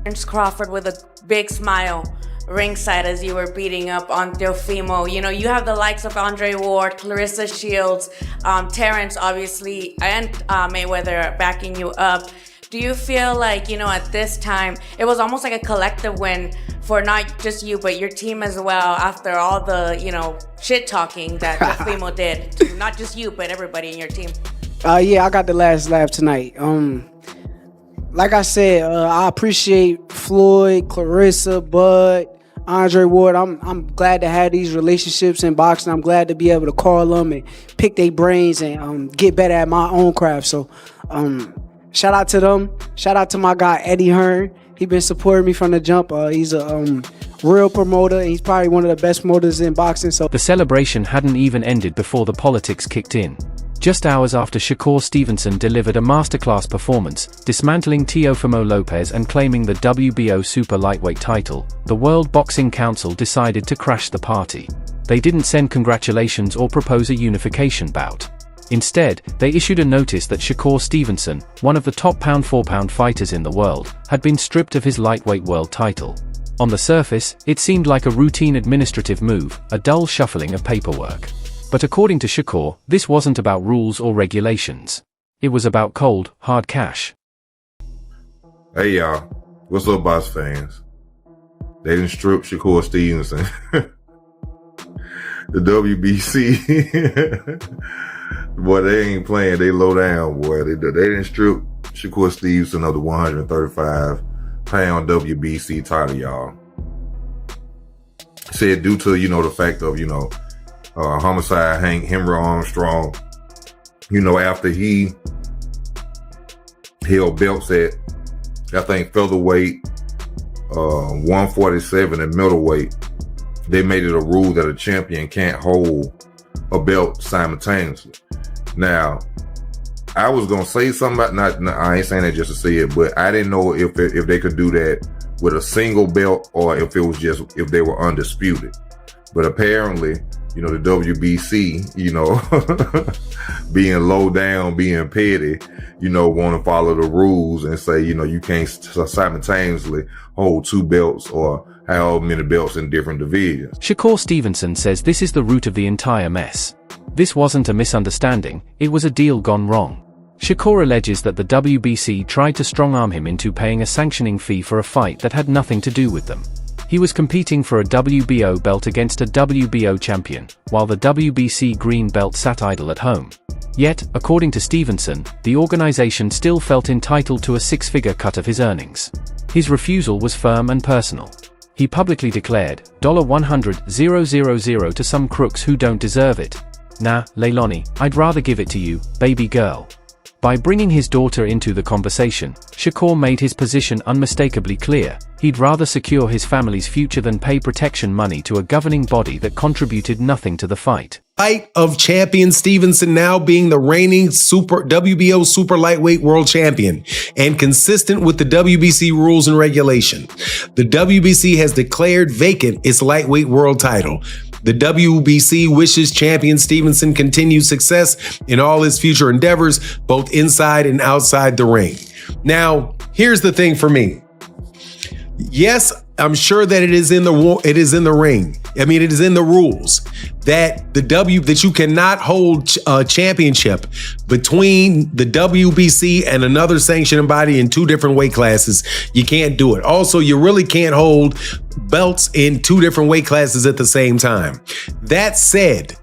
Terence Crawford with a big smile ringside as you were beating up on Teofimo. You know, you have the likes of Andre Ward, Clarissa Shields, Terence, obviously, and Mayweather backing you up. Do you feel like, you know, at this time, it was almost like a collective win for not just you, but your team as well, after all the, you know, shit talking that Teofimo did to not just you, but everybody in your team? Yeah, I got the last laugh tonight. Like I said, I appreciate Floyd, Clarissa, Bud, Andre Ward. I'm glad to have these relationships in boxing. I'm glad to be able to call them and pick their brains and get better at my own craft. So shout out to them. Shout out to my guy Eddie Hearn. He been supporting me from the jump. He's a real promoter. He's probably one of the best promoters in boxing. So the celebration hadn't even ended before the politics kicked in. Just hours after Shakur Stevenson delivered a masterclass performance, dismantling Teofimo Lopez and claiming the WBO super lightweight title, the World Boxing Council decided to crash the party. They didn't send congratulations or propose a unification bout. Instead, they issued a notice that Shakur Stevenson, one of the top pound-for-pound fighters in the world, had been stripped of his lightweight world title. On the surface, it seemed like a routine administrative move, a dull shuffling of paperwork. But according to Shakur, this wasn't about rules or regulations. It was about cold, hard cash. Hey y'all, what's up, box fans? They didn't strip Shakur Stevenson. The WBC, boy, they ain't playing. They low down, boy. They didn't strip Shakur Stevenson of the 135-pound WBC title, y'all. Said due to, you know, the fact of, you know, homicide Hank Henry Armstrong, you know, after he held belts at, I think, featherweight, 147 and middleweight, they made it a rule that a champion can't hold a belt simultaneously. Now, I was gonna say something about I ain't saying that just to say it, but I didn't know if they could do that with a single belt or if it was just if they were undisputed. But apparently, you know, the WBC, you know, being low down, being petty, you know, want to follow the rules and say, you know, you can't simultaneously hold two belts or however many belts in different divisions. Shakur Stevenson says this is the root of the entire mess. This wasn't a misunderstanding, it was a deal gone wrong. Shakur alleges that the WBC tried to strong-arm him into paying a sanctioning fee for a fight that had nothing to do with them. He was competing for a WBO belt against a WBO champion, while the WBC green belt sat idle at home. Yet, according to Stevenson, the organization still felt entitled to a six-figure cut of his earnings. His refusal was firm and personal. He publicly declared, $100,000 to some crooks who don't deserve it. Nah, Leilani, I'd rather give it to you, baby girl. By bringing his daughter into the conversation, Shakur made his position unmistakably clear. He'd rather secure his family's future than pay protection money to a governing body that contributed nothing to the fight. Fight of champion Stevenson now being the reigning WBO super lightweight world champion and consistent with the WBC rules and regulation. The WBC has declared vacant its lightweight world title. The WBC wishes champion Stevenson continued success in all his future endeavors, both inside and outside the ring. Now, here's the thing for me. Yes, I'm sure that it is in the ring. I mean, it is in the rules that that you cannot hold a championship between the WBC and another sanctioning body in two different weight classes. You can't do it. Also, you really can't hold belts in two different weight classes at the same time. That said,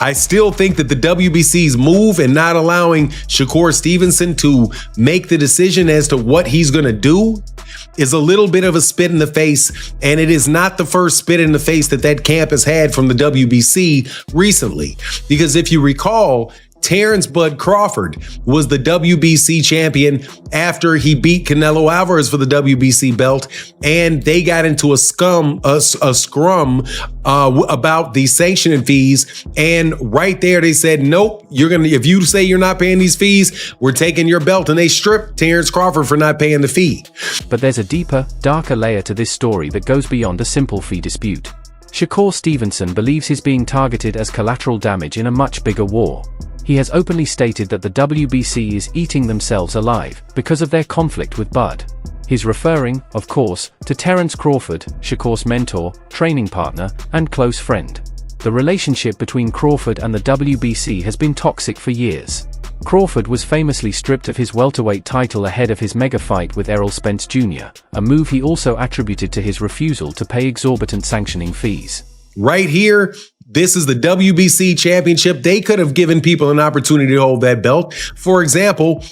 I still think that the WBC's move in not allowing Shakur Stevenson to make the decision as to what he's going to do is a little bit of a spit in the face, and it is not the first spit in the face that camp has had from the WBC recently. Because if you recall, Terence "Bud" Crawford was the WBC champion after he beat Canelo Alvarez for the WBC belt, and they got into a scrum about the sanctioning fees. And right there, they said, "Nope, if you say you're not paying these fees, we're taking your belt." And they stripped Terence Crawford for not paying the fee. But there's a deeper, darker layer to this story that goes beyond a simple fee dispute. Shakur Stevenson believes he's being targeted as collateral damage in a much bigger war. He has openly stated that the WBC is eating themselves alive because of their conflict with Bud. He's referring, of course, to Terence Crawford, Shakur's mentor, training partner, and close friend. The relationship between Crawford and the WBC has been toxic for years. Crawford was famously stripped of his welterweight title ahead of his mega fight with Errol Spence Jr., a move he also attributed to his refusal to pay exorbitant sanctioning fees. Right here, this is the WBC championship. They could have given people an opportunity to hold that belt. For example,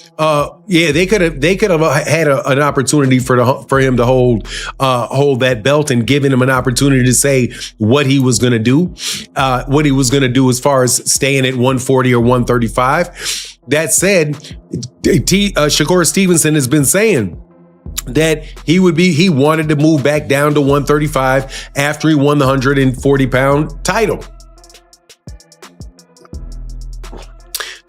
they could have had an opportunity for him to hold that belt and given him an opportunity to say what he was going to do, as far as staying at 140 or 135. That said, Shakur Stevenson has been saying that he wanted to move back down to 135 after he won the 140-pound title.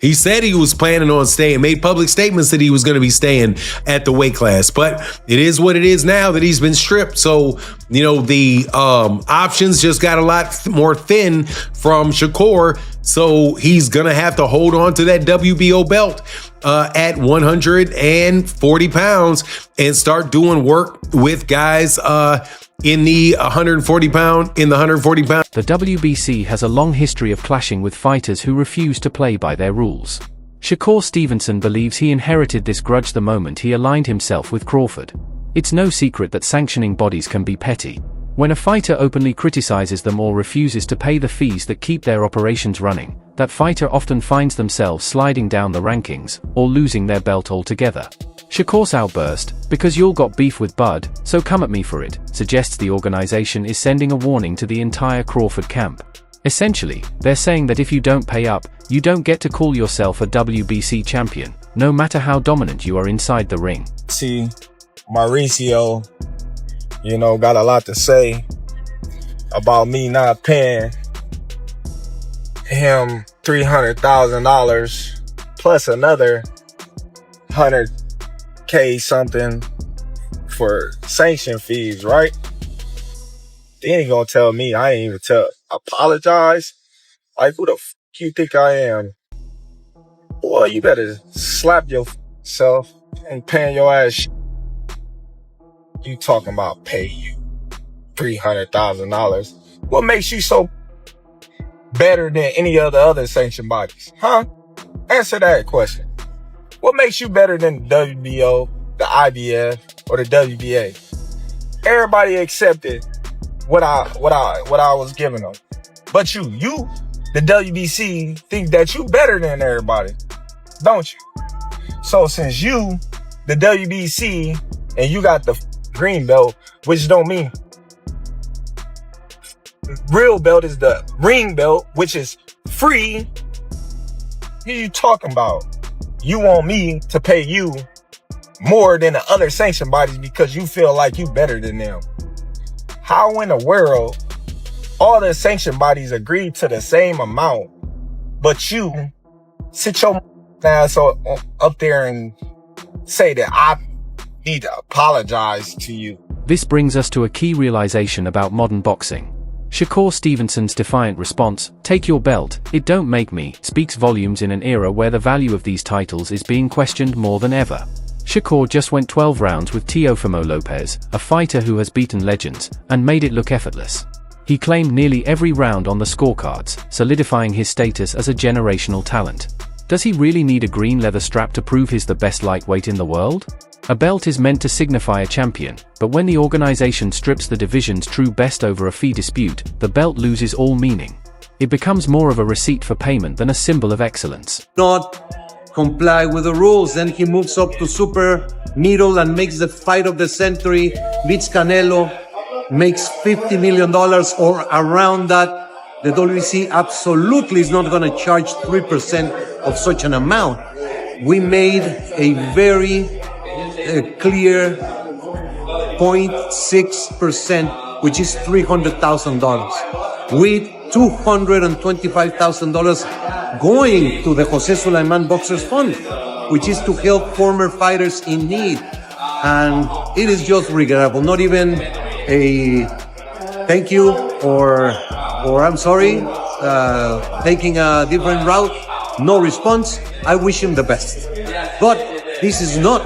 He said he was planning on staying, made public statements that he was going to be staying at the weight class, but it is what it is now that he's been stripped. So, the options just got a lot more thin from Shakur. So he's going to have to hold on to that WBO belt at 140 pounds and start doing work with guys in the 140 pound. The WBC has a long history of clashing with fighters who refuse to play by their rules. Shakur Stevenson believes he inherited this grudge the moment he aligned himself with Crawford. It's no secret that sanctioning bodies can be petty. When a fighter openly criticizes them or refuses to pay the fees that keep their operations running, that fighter often finds themselves sliding down the rankings or losing their belt altogether. Shakur's outburst, "Because you'll got beef with Bud, so come at me for it," suggests the organization is sending a warning to the entire Crawford camp. Essentially, they're saying that if you don't pay up, you don't get to call yourself a WBC champion, no matter how dominant you are inside the ring. See, Mauricio, got a lot to say about me not paying him $300,000 plus another $100K something for sanction fees, right? They ain't gonna tell me I ain't even apologize. Like, who the f you think I am? Boy, you better slap yourself and paying your ass. You talking about pay you $300,000? What makes you so better than any of the other sanctioned bodies? Huh? Answer that question. What makes you better than the WBO, the IBF, or the WBA? Everybody accepted what I was giving them. But you, the WBC, think that you better than everybody, don't you? So since you, the WBC, and you got the green belt, which don't mean real belt is the ring belt, which is free. What are you talking about? You want me to pay you more than the other sanctioned bodies because you feel like you better than them. How in the world all the sanctioned bodies agreed to the same amount, but you sit your ass up there and say that I need to apologize to you? This brings us to a key realization about modern boxing. Shakur Stevenson's defiant response, "Take your belt, it don't make me," speaks volumes in an era where the value of these titles is being questioned more than ever. Shakur just went 12 rounds with Teofimo Lopez, a fighter who has beaten legends, and made it look effortless. He claimed nearly every round on the scorecards, solidifying his status as a generational talent. Does he really need a green leather strap to prove he's the best lightweight in the world? A belt is meant to signify a champion, but when the organization strips the division's true best over a fee dispute, the belt loses all meaning. It becomes more of a receipt for payment than a symbol of excellence. Not comply with the rules, then he moves up to super middle and makes the fight of the century, beats Canelo, makes $50 million or around that. The WBC absolutely is not going to charge 3% of such an amount. We made a very clear 0.6%, which is $300,000, with $225,000 going to the Jose Sulaiman Boxers Fund, which is to help former fighters in need. And it is just regrettable. Not even a thank you or I'm sorry, taking a different route. No response. I wish him the best. But this is not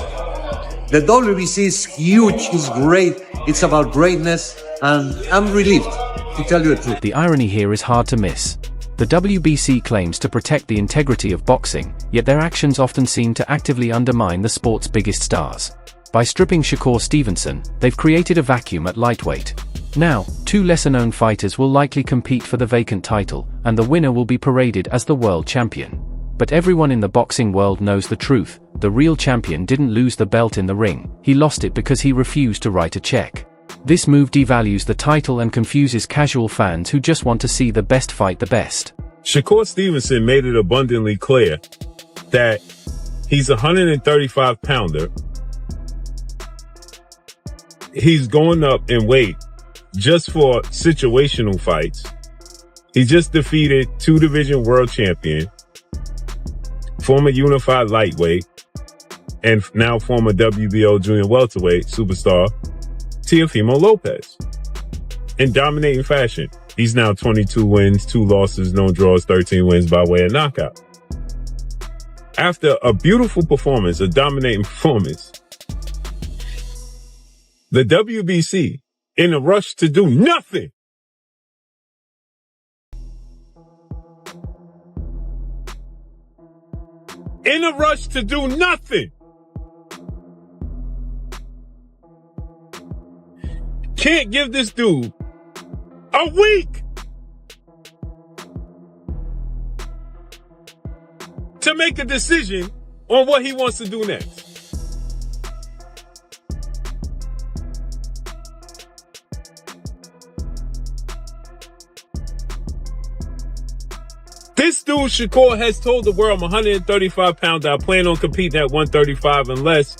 The WBC is huge, it's great, it's about greatness, and I'm relieved, to tell you the truth. The irony here is hard to miss. The WBC claims to protect the integrity of boxing, yet their actions often seem to actively undermine the sport's biggest stars. By stripping Shakur Stevenson, they've created a vacuum at lightweight. Now, two lesser-known fighters will likely compete for the vacant title, and the winner will be paraded as the world champion. But everyone in the boxing world knows the truth. The real champion didn't lose the belt in the ring, he lost it because he refused to write a check. This move devalues the title and confuses casual fans who just want to see the best fight the best. Shakur Stevenson made it abundantly clear that he's a 135-pounder. He's going up in weight just for situational fights. He just defeated two-division world champion, former unified lightweight, and now former WBO junior welterweight superstar Teofimo Lopez in dominating fashion. He's now 22 wins, 2 losses, no draws, 13 wins by way of knockout. After a beautiful performance, a dominating performance, the WBC, in a rush to do nothing, can't give this dude a week to make a decision on what he wants to do next. This dude, Shakur, has told the world, I'm a 135-pounder. I plan on competing at 135 unless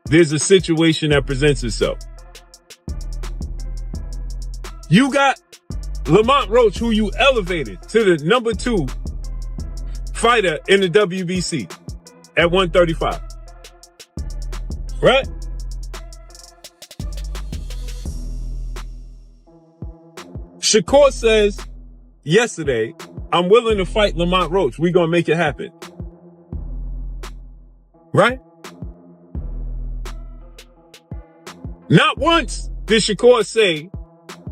there's a situation that presents itself. You got Lamont Roach, who you elevated to the number 2 fighter in the WBC at 135. Right? Shakur says yesterday, I'm willing to fight Lamont Roach. We're going to make it happen. Right? Not once did Shakur say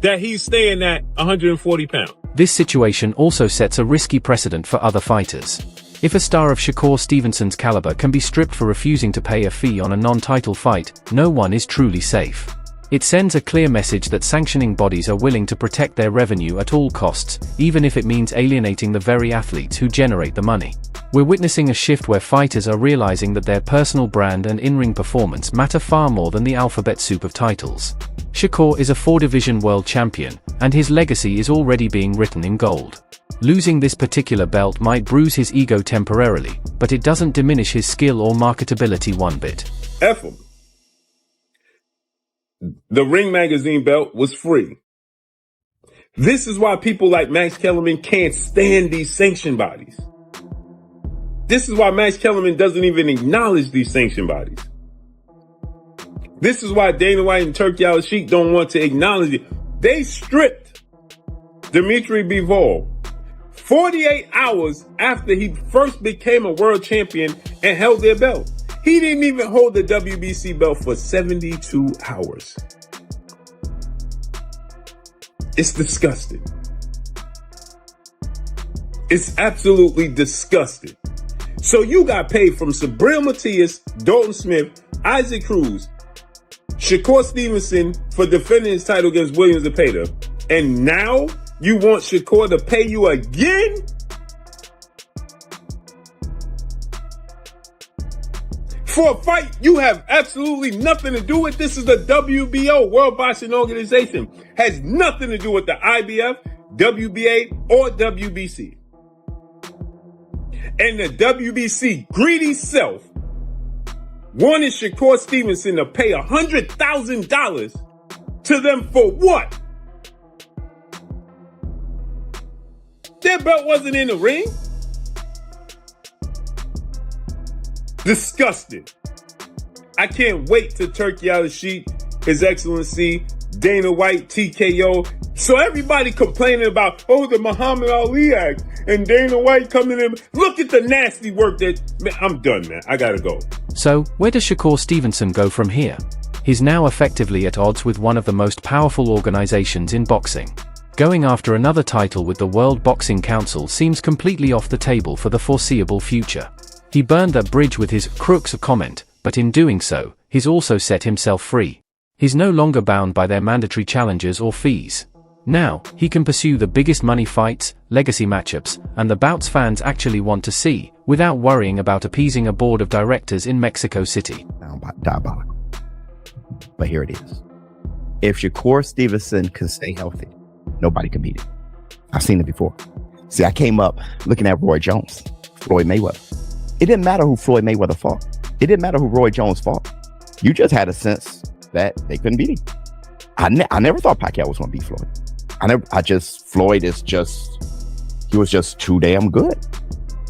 that he's staying at 140 pounds. This situation also sets a risky precedent for other fighters. If a star of Shakur Stevenson's caliber can be stripped for refusing to pay a fee on a non-title fight, no one is truly safe. It sends a clear message that sanctioning bodies are willing to protect their revenue at all costs, even if it means alienating the very athletes who generate the money. We're witnessing a shift where fighters are realizing that their personal brand and in-ring performance matter far more than the alphabet soup of titles. Shakur is a 4-division world champion, and his legacy is already being written in gold. Losing this particular belt might bruise his ego temporarily, but it doesn't diminish his skill or marketability one bit. F him. The Ring Magazine belt was free. This is why people like Max Kellerman can't stand these sanction bodies. This is why Max Kellerman doesn't even acknowledge these sanction bodies. This is why Dana White and Turki Al-Sheikh don't want to acknowledge it. They stripped Dmitry Bivol 48 hours after he first became a world champion and held their belt. He didn't even hold the WBC belt for 72 hours. It's disgusting. It's absolutely disgusting. So you got paid from Sabril Matias, Dalton Smith, Isaac Cruz, Shakur Stevenson for defending his title against Williams Zepeda. And now you want Shakur to pay you again? For a fight you have absolutely nothing to do with. This is the WBO, World Boxing Organization. Has nothing to do with the IBF, WBA, or WBC. And the WBC greedy self wanted Shakur Stevenson to pay $100,000 to them for what? Their belt wasn't in the ring. Disgusting. I can't wait to Turki Al-Sheikh, His Excellency, Dana White, TKO. So everybody complaining about, oh, the Muhammad Ali Act and Dana White coming in. Look at the nasty work that, man, I'm done, man. I gotta go. So, where does Shakur Stevenson go from here? He's now effectively at odds with one of the most powerful organizations in boxing. Going after another title with the World Boxing Council seems completely off the table for the foreseeable future. He burned that bridge with his crooks comment, but in doing so, he's also set himself free. He's no longer bound by their mandatory challenges or fees. Now, he can pursue the biggest money fights, legacy matchups, and the bouts fans actually want to see, without worrying about appeasing a board of directors in Mexico City. Diabolical. But here it is. If Shakur Stevenson can stay healthy, nobody can beat him. I've seen it before. See, I came up looking at Roy Jones, Floyd Mayweather. It didn't matter who Floyd Mayweather fought. It didn't matter who Roy Jones fought. You just had a sense that they couldn't beat him. I never thought Pacquiao was going to beat Floyd. Floyd is just, he was just too damn good.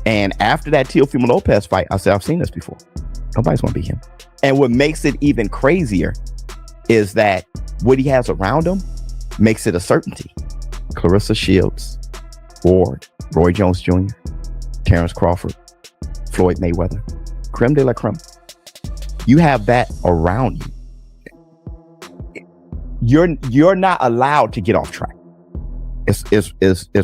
And after that Teofimo Lopez fight, I said, I've seen this before. Nobody's going to beat him. And what makes it even crazier is that what he has around him makes it a certainty. Clarissa Shields, Ward, Roy Jones Jr., Terrence Crawford, Floyd Mayweather, creme de la creme. You have that around you. You're not allowed to get off track. It's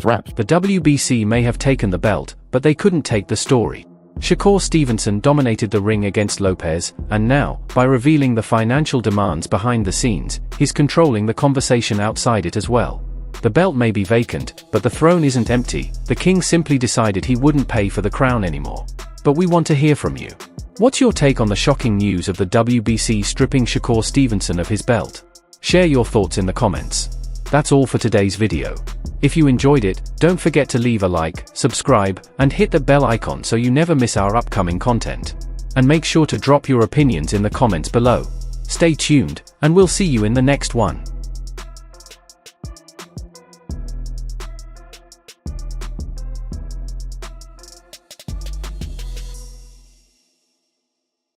wraps. The WBC may have taken the belt, but they couldn't take the story. Shakur Stevenson dominated the ring against Lopez, and now, by revealing the financial demands behind the scenes, he's controlling the conversation outside it as well. The belt may be vacant, but the throne isn't empty. The king simply decided he wouldn't pay for the crown anymore. But we want to hear from you. What's your take on the shocking news of the WBC stripping Shakur Stevenson of his belt? Share your thoughts in the comments. That's all for today's video. If you enjoyed it, don't forget to leave a like, subscribe, and hit the bell icon so you never miss our upcoming content. And make sure to drop your opinions in the comments below. Stay tuned, and we'll see you in the next one.